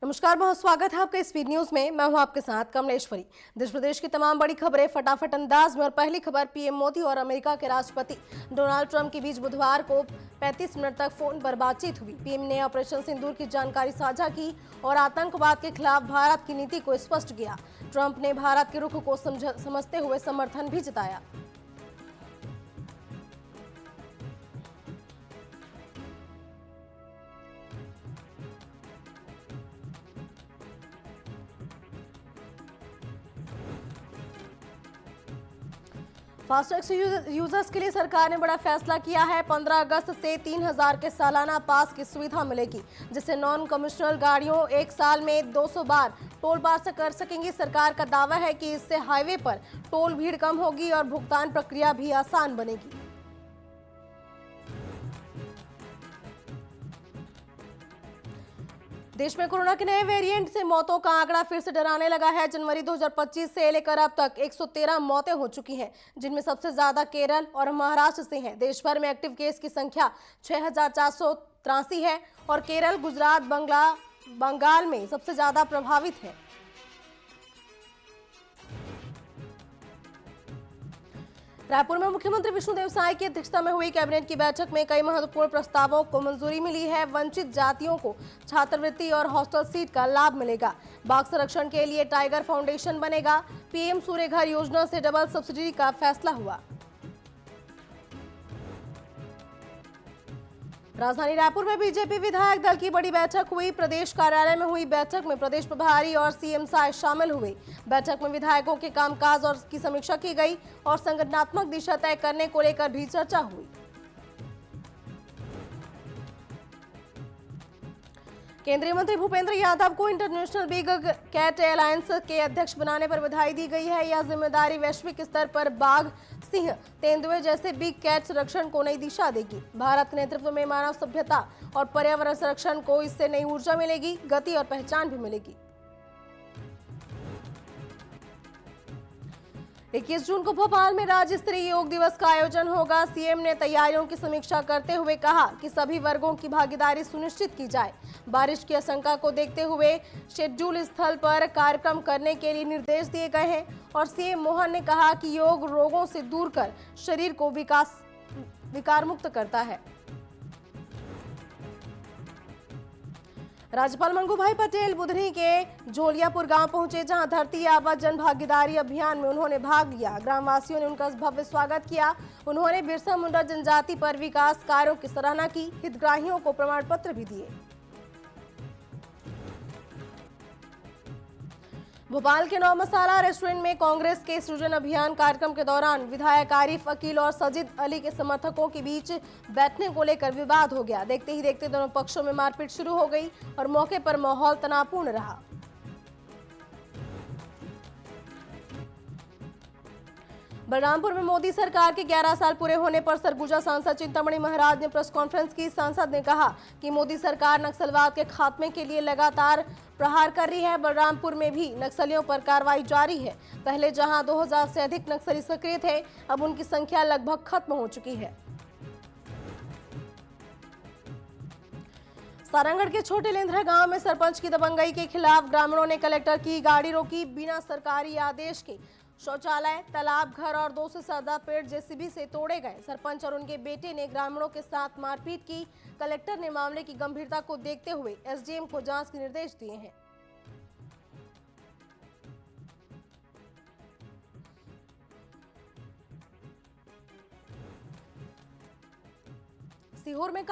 नमस्कार, बहुत स्वागत है आपका स्पीड न्यूज में। मैं हूं आपके साथ कमलेश्वरी। देश प्रदेश की तमाम बड़ी खबरें फटाफट अंदाज में। और पहली खबर, पीएम मोदी और अमेरिका के राष्ट्रपति डोनाल्ड ट्रंप के बीच बुधवार को 35 मिनट तक फोन पर बातचीत हुई। पीएम ने ऑपरेशन सिंदूर की जानकारी साझा की और आतंकवाद के खिलाफ भारत की नीति को स्पष्ट किया। ट्रंप ने भारत के रुख को समझते हुए समर्थन भी जताया। फास्टैग यूजर्स के लिए सरकार ने बड़ा फैसला किया है। 15 अगस्त से 3000 के सालाना पास की सुविधा मिलेगी, जिससे नॉन कमर्शियल गाड़ियों एक साल में 200 बार टोल पार से कर सकेंगी। सरकार का दावा है कि इससे हाईवे पर टोल भीड़ कम होगी और भुगतान प्रक्रिया भी आसान बनेगी। देश में कोरोना के नए वेरिएंट से मौतों का आंकड़ा फिर से डराने लगा है। जनवरी 2025 से लेकर अब तक 113 मौतें हो चुकी हैं, जिनमें सबसे ज्यादा केरल और महाराष्ट्र से हैं। देश भर में एक्टिव केस की संख्या 6483 है और केरल, गुजरात, बंगाल में सबसे ज्यादा प्रभावित है। रायपुर में मुख्यमंत्री विष्णुदेव साय की अध्यक्षता में हुई कैबिनेट की बैठक में कई महत्वपूर्ण प्रस्तावों को मंजूरी मिली है। वंचित जातियों को छात्रवृत्ति और हॉस्टल सीट का लाभ मिलेगा। बाघ संरक्षण के लिए टाइगर फाउंडेशन बनेगा। पीएम सूर्य घर योजना से डबल सब्सिडी का फैसला हुआ। राजधानी रायपुर में बीजेपी विधायक दल की बड़ी बैठक हुई। प्रदेश कार्यालय में हुई बैठक में प्रदेश प्रभारी और सीएम साय शामिल हुए। बैठक में विधायकों के कामकाज और की समीक्षा की गई और संगठनात्मक दिशा तय करने को लेकर भी चर्चा हुई। केंद्रीय मंत्री भूपेंद्र यादव को इंटरनेशनल बिग कैट अलायंस के अध्यक्ष बनाने पर बधाई दी गई है। यह जिम्मेदारी वैश्विक स्तर पर बाघ, सिंह, तेंदुए जैसे बिग कैट संरक्षण को नई दिशा देगी। भारत के नेतृत्व में मानव सभ्यता और पर्यावरण संरक्षण को इससे नई ऊर्जा मिलेगी, गति और पहचान भी मिलेगी। 21 जून को भोपाल में राज्य स्तरीय योग दिवस का आयोजन होगा। सीएम ने तैयारियों की समीक्षा करते हुए कहा कि सभी वर्गों की भागीदारी सुनिश्चित की जाए। बारिश की आशंका को देखते हुए शेड्यूल स्थल पर कार्यक्रम करने के लिए निर्देश दिए गए हैं और सीएम मोहन ने कहा कि योग रोगों से दूर कर शरीर को विकार मुक्त करता है। राज्यपाल मंगू भाई पटेल बुधनी के झोलियापुर गांव पहुंचे, जहां धरती आबा जन भागीदारी अभियान में उन्होंने भाग लिया। ग्रामवासियों ने उनका भव्य स्वागत किया। उन्होंने बिरसा मुंडा जनजाति पर विकास कार्यों की सराहना की। हितग्राहियों को प्रमाण पत्र भी दिए। भोपाल के नौ मसाला रेस्टोरेंट में कांग्रेस के सृजन अभियान कार्यक्रम के दौरान विधायक आरिफ अकील और सजिद अली के समर्थकों के बीच बैठने को लेकर विवाद हो गया। देखते ही देखते दोनों पक्षों में मारपीट शुरू हो गई और मौके पर माहौल तनावपूर्ण रहा। बलरामपुर में मोदी सरकार के 11 साल पूरे होने पर सरगुजा सांसद चिंतामणि महाराज ने प्रेस कॉन्फ्रेंस की। सांसद ने कहा कि मोदी सरकार नक्सलवाद के खात्मे के लिए लगातार प्रहार कर रही है। बलरामपुर में भी नक्सलियों पर कार्रवाई जारी है। पहले जहां 2000 से अधिक नक्सली सक्रिय थे, अब उनकी संख्या लगभग खत्म हो चुकी है। सारंगढ़ के छोटे लेंद्रा गांव में सरपंच की दबंगई के खिलाफ ग्रामीणों ने कलेक्टर की गाड़ी रोकी। बिना सरकारी आदेश के शौचालय, तालाब, घर और 2 से ज्यादा पेड़ जेसीबी से तोड़े गए। सरपंच और उनके बेटे ने ग्रामीणों के साथ मारपीट की। कलेक्टर ने मामले की गंभीरता को देखते हुए एसडीएम को जांच के निर्देश दिए हैं। सीहोर में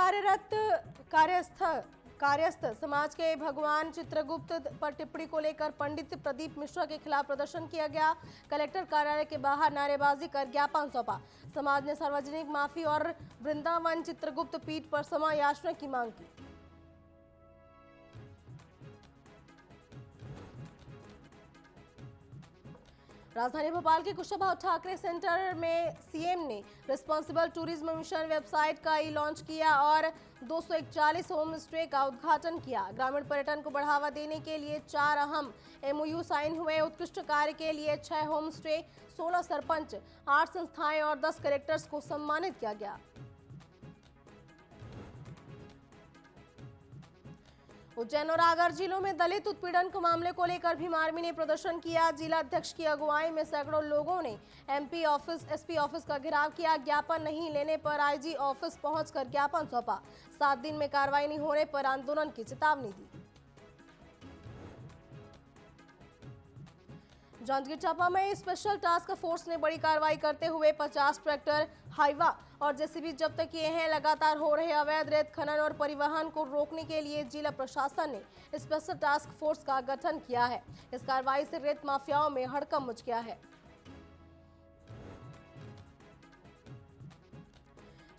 कार्यस्थ समाज के भगवान चित्रगुप्त पर टिप्पणी को लेकर पंडित प्रदीप मिश्रा के खिलाफ प्रदर्शन किया गया। कलेक्टर कार्यालय के बाहर नारेबाजी कर ज्ञापन सौंपा। समाज ने सार्वजनिक माफी और वृंदावन चित्रगुप्त पीठ पर समय याचना की मांग की। राजधानी भोपाल के कुशाभाऊ ठाकरे सेंटर में सीएम ने रिस्पॉन्सिबल टूरिज्म मिशन वेबसाइट का लॉन्च किया और 241 होम स्टे का उद्घाटन किया। ग्रामीण पर्यटन को बढ़ावा देने के लिए 4 अहम एमओयू साइन हुए। उत्कृष्ट कार्य के लिए 6 होम स्टे, 16 सरपंच, 8 संस्थाएं और 10 कलेक्टर्स को सम्मानित किया गया। उज्जैन और आगर जिलों में दलित उत्पीड़न के मामले को लेकर भीमार्मी ने प्रदर्शन किया। जिला अध्यक्ष की अगुवाई में सैकड़ों लोगों ने एमपी ऑफिस, एसपी ऑफिस का घेराव किया। ज्ञापन नहीं लेने पर आईजी ऑफिस पहुंचकर ज्ञापन सौंपा। 7 दिन में कार्रवाई नहीं होने पर आंदोलन की चेतावनी दी। जांजगीर चांपा में स्पेशल टास्क फोर्स ने बड़ी कार्रवाई करते हुए 50 ट्रैक्टर, हाइवा और जेसीबी जब्त किए हैं। लगातार हो रहे अवैध रेत खनन और परिवहन को रोकने के लिए जिला प्रशासन ने स्पेशल टास्क फोर्स का गठन किया है। इस कार्रवाई से रेत माफियाओं में हड़कंप मच गया है।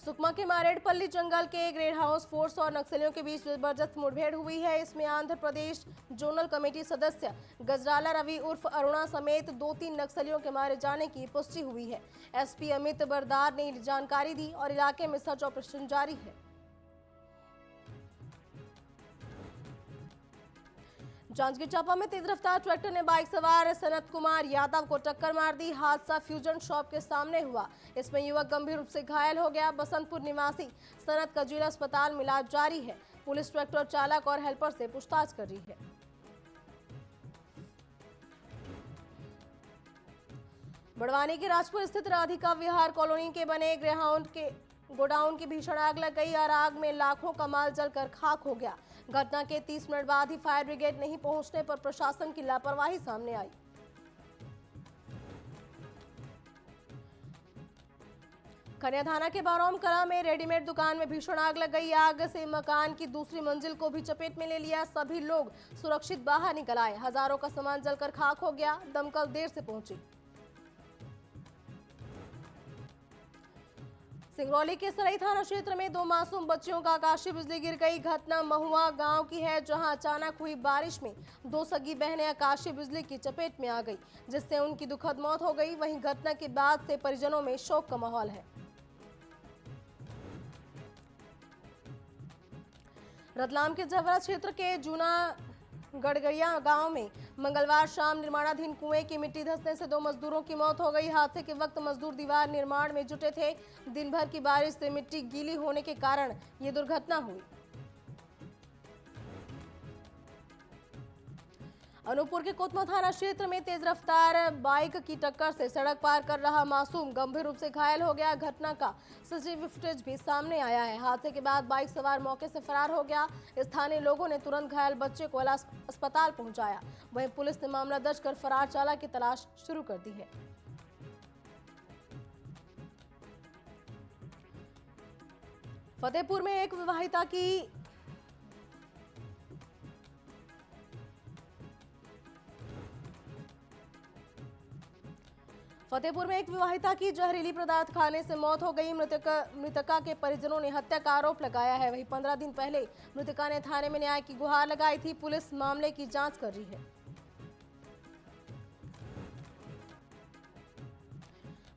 सुकमा के मारेडपल्ली जंगल के ग्रेड हाउस फोर्स और नक्सलियों के बीच जबरदस्त मुठभेड़ हुई है। इसमें आंध्र प्रदेश जोनल कमेटी सदस्य गजराला रवि उर्फ अरुणा समेत 2-3 नक्सलियों के मारे जाने की पुष्टि हुई है। एसपी अमित बरदार ने जानकारी दी और इलाके में सर्च ऑपरेशन जारी है। जांजगीर चांपा में तेज रफ्तार ट्रैक्टर ने बाइक सवार सनत कुमार यादव को टक्कर मार दी। हादसा फ्यूजन शॉप के सामने हुआ। इसमें युवक गंभीर रूप से घायल हो गया। बसंतपुर निवासी सनत का जिला अस्पताल में इलाज जारी है। पुलिस ट्रैक्टर चालक और हेल्पर से पूछताछ कर रही है। बड़वानी के राजपुर स्थित राधिका विहार कॉलोनी के बने ग्रेहाउंड के गोडाउन की भीषण आग लग गई और आग में लाखों का माल जलकर खाक हो गया। घटना के 30 मिनट बाद ही फायर ब्रिगेड नहीं पहुंचने पर प्रशासन की लापरवाही सामने आई। खनिया थाना के बारौम कला में रेडीमेड दुकान में भीषण आग लग गई। आग से मकान की दूसरी मंजिल को भी चपेट में ले लिया। सभी लोग सुरक्षित बाहर निकल आए। हजारों का सामान जलकर खाक हो गया। दमकल देर से पहुंची। सिंगरौली के सरई थाना क्षेत्र में 2 मासूम बच्चियों का आकाशीय बिजली गिर गई। घटना महुआ गांव की है, जहां अचानक हुई बारिश में 2 सगी बहनें आकाशीय बिजली की चपेट में आ गई, जिससे उनकी दुखद मौत हो गई। वहीं घटना के बाद से परिजनों में शोक का माहौल है। रतलाम के जवरा क्षेत्र के जूना गड़गड़िया गांव में मंगलवार शाम निर्माणाधीन कुएं की मिट्टी धंसने से 2 मजदूरों की मौत हो गई। हादसे के वक्त मजदूर दीवार निर्माण में जुटे थे। दिन भर की बारिश से मिट्टी गीली होने के कारण ये दुर्घटना हुई। अनूपपुर के कोतमा थाना क्षेत्र में तेज रफ्तार बाइक की टक्कर से सड़क पार कर रहा मासूम गंभीर रूप से घायल हो गया। घटना का सीसीटीवी फुटेज भी सामने आया है। हादसे के बाद बाइक सवार मौके से फरार हो गया। स्थानीय लोगों ने तुरंत घायल बच्चे को अस्पताल पहुंचाया। वहीं पुलिस ने मामला दर्ज कर फरार चालक की तलाश शुरू कर दी है। फतेहपुर में एक विवाहिता की जहरीली पदार्थ खाने से मौत हो गई। मृतका के परिजनों ने हत्या का आरोप लगाया है। वहीं 15 दिन पहले मृतका ने थाने में न्याय की गुहार लगाई थी। पुलिस मामले की जांच कर रही है।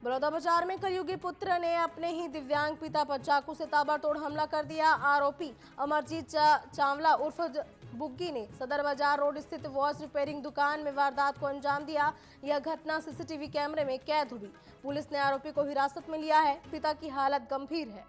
बड़ौदा बाजार में कलयुगी पुत्र ने अपने ही दिव्यांग पिता पर चाकू से ताबड़तोड़ हमला कर दिया। आरोपी अमरजीत चावला उर्फ बुग्गी ने सदर बाजार रोड स्थित वॉच रिपेयरिंग दुकान में वारदात को अंजाम दिया। यह घटना सीसीटीवी कैमरे में कैद हुई। पुलिस ने आरोपी को हिरासत में लिया है। पिता की हालत गंभीर है।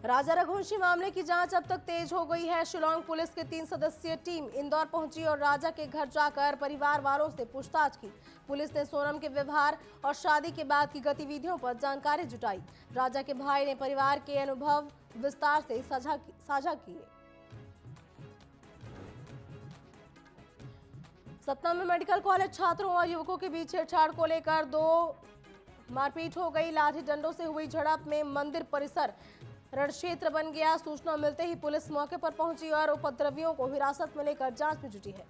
राजा रघुवंशी मामले की जांच अब तक तेज हो गई है। शिलांग पुलिस के 3 सदस्यीय टीम इंदौर पहुंची और राजा के घर जाकर परिवार वालों से पूछताछ की। पुलिस ने सोनम के व्यवहार और शादी के बाद की गतिविधियों पर जानकारी जुटाई। राजा के भाई ने परिवार के अनुभव विस्तार से साझा किए। सतना में मेडिकल कॉलेज छात्रों और युवकों के बीच छेड़छाड़ को लेकर 2 मारपीट हो गई। लाठी डंडों से हुई झड़प में मंदिर परिसर रणक्षेत्र बन गया। सूचना मिलते ही पुलिस मौके पर पहुंची और उपद्रवियों को हिरासत में लेकर जांच में जुटी है।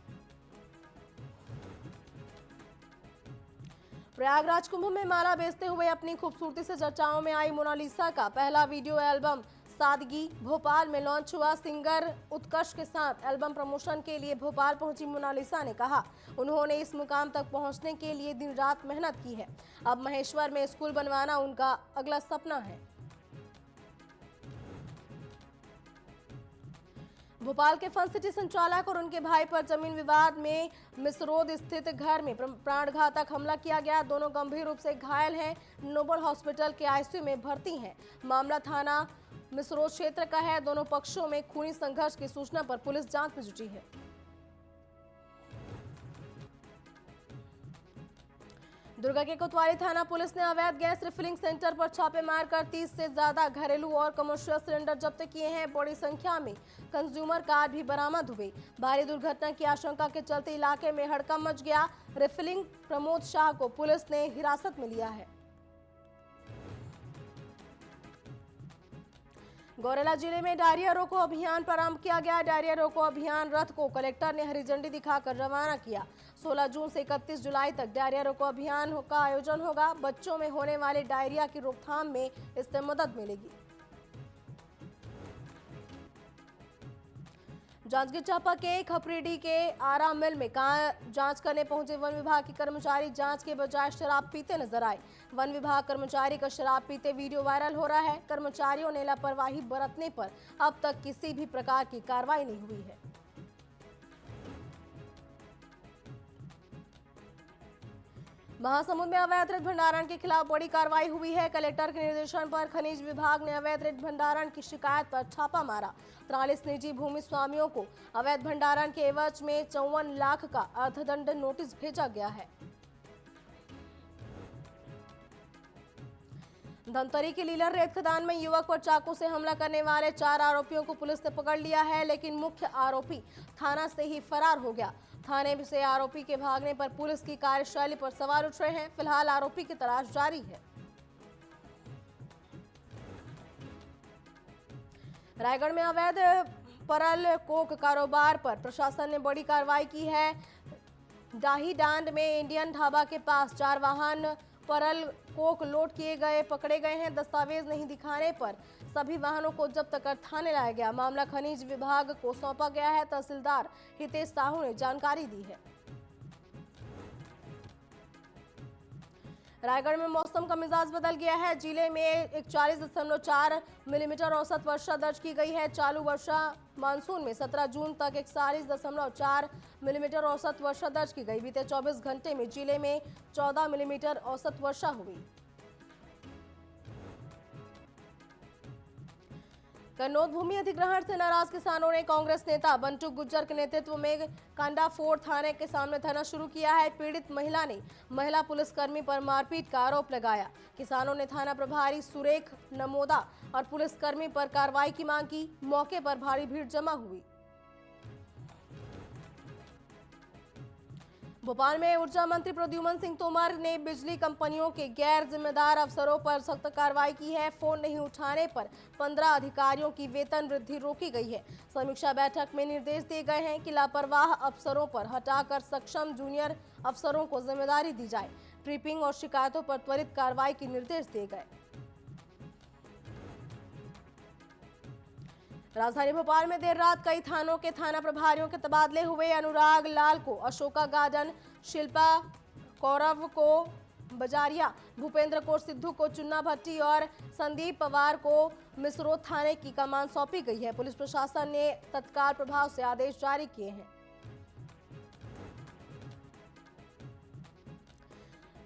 प्रयागराज कुंभ में माला बेचते हुए अपनी खूबसूरती से चर्चाओं में आई मोनालिसा का पहला वीडियो एल्बम सादगी भोपाल में लॉन्च हुआ। सिंगर उत्कर्ष के साथ एल्बम प्रमोशन के लिए भोपाल पहुंची मोनालिसा ने कहा, उन्होंने इस मुकाम तक पहुंचने के लिए दिन रात मेहनत की है। अब महेश्वर में स्कूल बनवाना उनका अगला सपना है। भोपाल के फन सिटी संचालक और उनके भाई पर जमीन विवाद में मिसरोद स्थित घर में प्राणघातक हमला किया गया। दोनों गंभीर रूप से घायल हैं। नोबल हॉस्पिटल के आईसीयू में भर्ती हैं। मामला थाना मिसरोद क्षेत्र का है। दोनों पक्षों में खूनी संघर्ष की सूचना पर पुलिस जांच में जुटी है। दुर्गा के कोतवाली थाना पुलिस ने अवैध गैस रिफिलिंग सेंटर पर छापे मारकर 30 से ज्यादा घरेलू और कमर्शियल सिलेंडर जब्त किए हैं। बड़ी संख्या में कंज्यूमर कार्ड भी बरामद हुए। भारी दुर्घटना की आशंका के चलते इलाके में हड़कंप मच गया। रिफिलिंग प्रमोद शाह को पुलिस ने हिरासत में लिया है। गौरेला जिले में डायरिया रोको अभियान प्रारंभ किया गया। डायरिया रोको अभियान रथ को कलेक्टर ने हरी झंडी दिखाकर रवाना किया। 16 जून से 31 जुलाई तक डायरिया रोको अभियान का आयोजन होगा। बच्चों में होने वाले डायरिया की रोकथाम में इससे मदद मिलेगी। जांजगीर चांपा के खपरीडी के आरा मिल में जांच करने पहुंचे वन विभाग के कर्मचारी जांच के बजाय शराब पीते नजर आए। वन विभाग कर्मचारी का शराब पीते वीडियो वायरल हो रहा है। कर्मचारियों ने लापरवाही बरतने पर अब तक किसी भी प्रकार की कार्रवाई नहीं हुई है। महासमुंद में अवैध रेत भंडारण के खिलाफ बड़ी कार्रवाई हुई है। कलेक्टर के निर्देशन पर खनिज विभाग ने अवैध रेत भंडारण की शिकायत पर छापा मारा। 43 निजी भूमि स्वामियों को अवैध भंडारण के एवज में 54 लाख का अर्थदंड नोटिस भेजा गया है। धमतरी के लीलर रेत खदान में युवक पर चाकू से हमला करने वाले 4 आरोपियों को पुलिस ने पकड़ लिया है, लेकिन मुख्य आरोपी थाना से ही फरार हो गया। थाने से आरोपी के भागने पर पुलिस की कार्यशैली पर सवाल उठ रहे हैं। फिलहाल आरोपी की तलाश जारी है। रायगढ़ में अवैध परल कोक कारोबार पर प्रशासन ने बड़ी कार्रवाई की है। डाही डांड में इंडियन ढाबा के पास 4 वाहन परल कोक लोड किए गए पकड़े गए हैं। दस्तावेज नहीं दिखाने पर सभी वाहनों को जब्त कर थाने लाया गया। मामला खनिज विभाग को सौंपा गया है। तहसीलदार हितेश साहू ने जानकारी दी है। रायगढ़ में मौसम का मिजाज बदल गया है। जिले में 41.4 मिलीमीटर औसत वर्षा दर्ज की गई है। चालू वर्षा मानसून में 17 जून तक 41.4 मिलीमीटर औसत वर्षा दर्ज की गई। बीते 24 घंटे में जिले में 14 मिलीमीटर औसत वर्षा हुई। कन्नौज भूमि अधिग्रहण से नाराज किसानों ने कांग्रेस नेता बंटू गुज्जर के नेतृत्व में कांडाफोड़ थाने के सामने धरना शुरू किया है। पीड़ित महिला ने महिला पुलिसकर्मी पर मारपीट का आरोप लगाया। किसानों ने थाना प्रभारी सुरेख नमोदा और पुलिसकर्मी पर कार्रवाई की मांग की। मौके पर भारी भीड़ जमा हुई। भोपाल में ऊर्जा मंत्री प्रद्युमन सिंह तोमर ने बिजली कंपनियों के गैर जिम्मेदार अफसरों पर सख्त कार्रवाई की है। फोन नहीं उठाने पर 15 अधिकारियों की वेतन वृद्धि रोकी गई है। समीक्षा बैठक में निर्देश दिए गए हैं कि लापरवाह अफसरों पर हटाकर सक्षम जूनियर अफसरों को जिम्मेदारी दी जाए। ट्रिपिंग और शिकायतों पर त्वरित कार्रवाई के निर्देश दिए गए। राजधानी भोपाल में देर रात कई थानों के थाना प्रभारियों के तबादले हुए। अनुराग लाल को अशोका गार्डन, शिल्पा कौरव को बजारिया, भूपेंद्र को सिद्धू को चुन्ना भट्टी और संदीप पवार को मिसरोद थाने की कमान सौंपी गई है। पुलिस प्रशासन ने तत्काल प्रभाव से आदेश जारी किए हैं।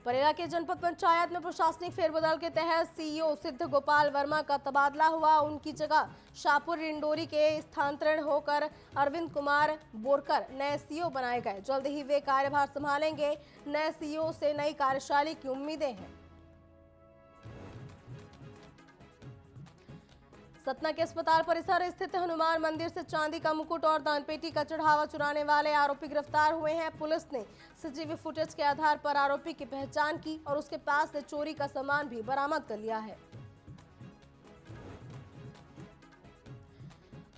परेरा के जनपद पंचायत में प्रशासनिक फेरबदल के तहत सीईओ सिद्ध गोपाल वर्मा का तबादला हुआ। उनकी जगह शाहपुर रिंडोरी के स्थानांतरण होकर अरविंद कुमार बोरकर नए सीईओ बनाए गए। जल्द ही वे कार्यभार संभालेंगे। नए सीईओ से नई कार्यशैली की उम्मीदें हैं। सतना के अस्पताल परिसर स्थित हनुमान मंदिर से चांदी का मुकुट और दानपेटी का चढ़ावा चुराने वाले आरोपी गिरफ्तार हुए हैं। पुलिस ने सीसीटीवी फुटेज के आधार पर आरोपी की पहचान की और उसके पास से चोरी का सामान भी बरामद कर लिया है।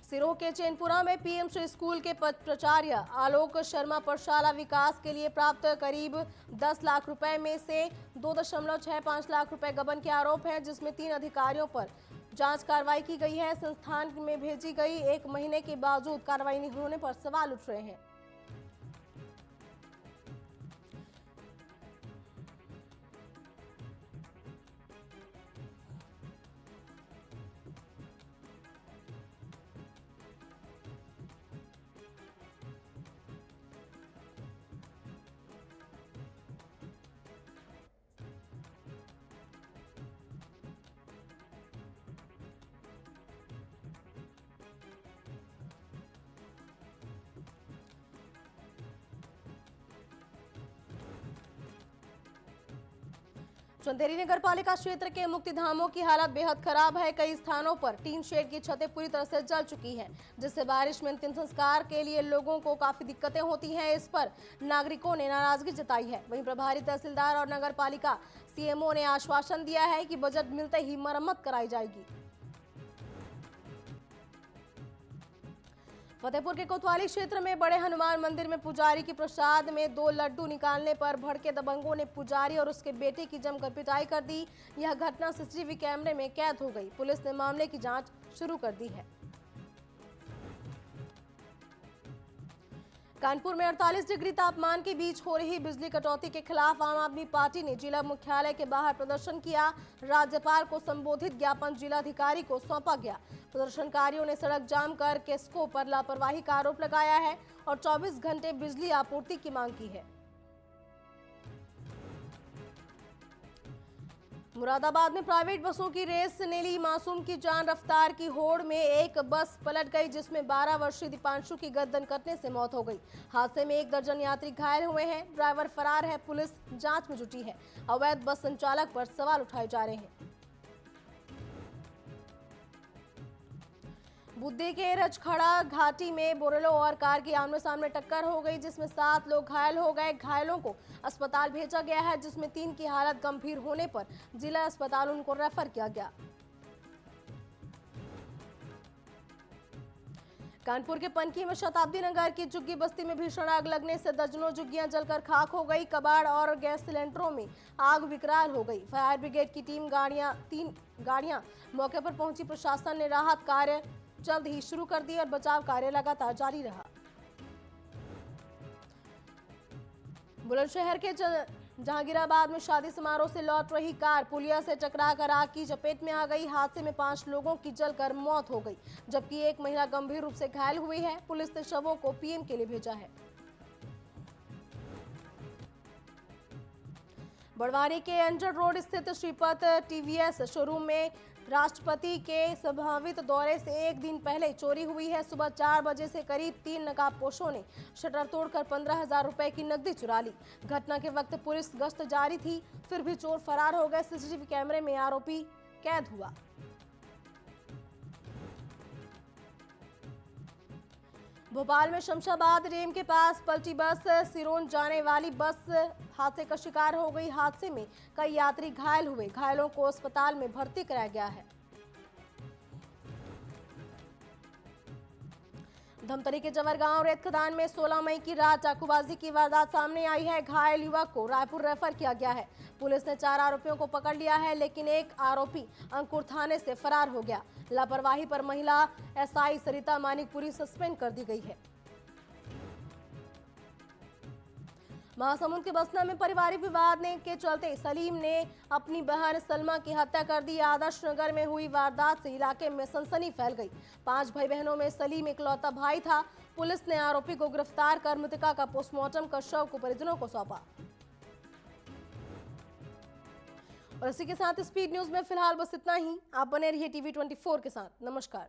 सिरोह के चैनपुरा में पीएम श्री स्कूल के प्राचार्य आलोक शर्मा पर शाला विकास के लिए प्राप्त करीब 10 लाख रुपए में से 2.65 लाख रुपए गबन के आरोप हैं, जिसमें 3 अधिकारियों पर जांच कार्रवाई की गई है। संस्थान में भेजी गई 1 महीने के बावजूद कार्रवाई नहीं होने पर सवाल उठ रहे हैं। चंदेरी नगर पालिका क्षेत्र के मुक्तिधामों की हालत बेहद खराब है। कई स्थानों पर टीन शेड की छतें पूरी तरह से जल चुकी हैं, जिससे बारिश में अंतिम संस्कार के लिए लोगों को काफी दिक्कतें होती हैं। इस पर नागरिकों ने नाराजगी जताई है। वहीं प्रभारी तहसीलदार और नगर पालिका सीएमओ ने आश्वासन दिया है कि बजट मिलते ही मरम्मत कराई जाएगी। फतेहपुर के कोतवाली क्षेत्र में बड़े हनुमान मंदिर में पुजारी की प्रसाद में 2 लड्डू निकालने पर भड़के दबंगों ने पुजारी और उसके बेटे की जमकर पिटाई कर दी। यह घटना सीसीटीवी कैमरे में कैद हो गई। पुलिस ने मामले की जांच शुरू कर दी है। कानपुर में 48 डिग्री तापमान के बीच हो रही बिजली कटौती के खिलाफ आम आदमी पार्टी ने जिला मुख्यालय के बाहर प्रदर्शन किया। राज्यपाल को संबोधित ज्ञापन जिलाधिकारी को सौंपा गया। प्रदर्शनकारियों ने सड़क जाम कर किस्को पर लापरवाही का आरोप लगाया है और 24 घंटे बिजली आपूर्ति की मांग की है। मुरादाबाद में प्राइवेट बसों की रेस ने ली मासूम की जान। रफ्तार की होड़ में एक बस पलट गई, जिसमें 12 वर्षीय दीपांशु की गर्दन कटने से मौत हो गई। हादसे में 1 दर्जन यात्री घायल हुए हैं। ड्राइवर फरार है। पुलिस जांच में जुटी है। अवैध बस संचालक पर सवाल उठाए जा रहे हैं। बुद्धे के रजखड़ा घाटी में बोलेरो और कार की आमने सामने टक्कर हो गई, जिसमें 7 लोग घायल हो गए। घायलों को अस्पताल भेजा गया है, जिसमें 3 की हालत गंभीर होने पर जिला अस्पताल उनको रेफर किया गया। कानपुर के पनकी में शताब्दी नगर की झुग्गी बस्ती में भीषण आग लगने से दर्जनों झुग्गियां जलकर खाक हो गई। कबाड़ और गैस सिलेंडरों में आग विकराल हो गई। फायर ब्रिगेड की 3 गाड़ियां मौके पर पहुंची। प्रशासन ने राहत कार्य जल्द ही शुरू कर दिए और बचाव कार्य लगातार जारी रहा। बुलंदशहर के जहांगीराबाद में शादी समारोह से लौट रही कार पुलिया से टकराकर आग की चपेट में आ गई। हादसे में 5 लोगों की जलकर मौत हो गई, जबकि एक महिला गंभीर रूप से घायल हुई है। पुलिस ने शवों को पीएम के लिए भेजा है। बड़वानी के अंजड़ रोड स्थित श्रीपत टीवीएस शोरूम में राष्ट्रपति के संभावित दौरे से 1 दिन पहले चोरी हुई है। सुबह 4 बजे से करीब 3 नकाबपोशों ने शटर तोड़कर 15,000 रुपए की नकदी चुरा ली। घटना के वक्त पुलिस गश्त जारी थी, फिर भी चोर फरार हो गए। सीसीटीवी कैमरे में आरोपी कैद हुआ। भोपाल में शमशाबाद रेम के पास पलटी बस। सिरोंज जाने वाली बस हादसे का शिकार हो गई। हादसे में कई यात्री घायल हुए। घायलों को अस्पताल में भर्ती कराया गया है। धमतरी के जवरगांव रेत खदान में 16 मई की रात चाकूबाजी की वारदात सामने आई है। घायल युवक को रायपुर रेफर किया गया है। पुलिस ने 4 आरोपियों को पकड़ लिया है, लेकिन एक आरोपी अंकुर थाने से फरार हो गया। लापरवाही पर महिला एसआई सरिता मानिकपुरी सस्पेंड कर दी गई है। महासमुंद के बसना में पारिवारिक विवाद के चलते सलीम ने अपनी बहन सलमा की हत्या कर दी। आदर्श नगर में हुई वारदात से इलाके में सनसनी फैल गई। 5 भाई बहनों में सलीम इकलौता भाई था। पुलिस ने आरोपी को गिरफ्तार कर मृतका का पोस्टमार्टम कर शव को परिजनों को सौंपा। और इसी के साथ स्पीड न्यूज में फिलहाल बस इतना ही। आप बने रहिए टीवी 24 के साथ। नमस्कार।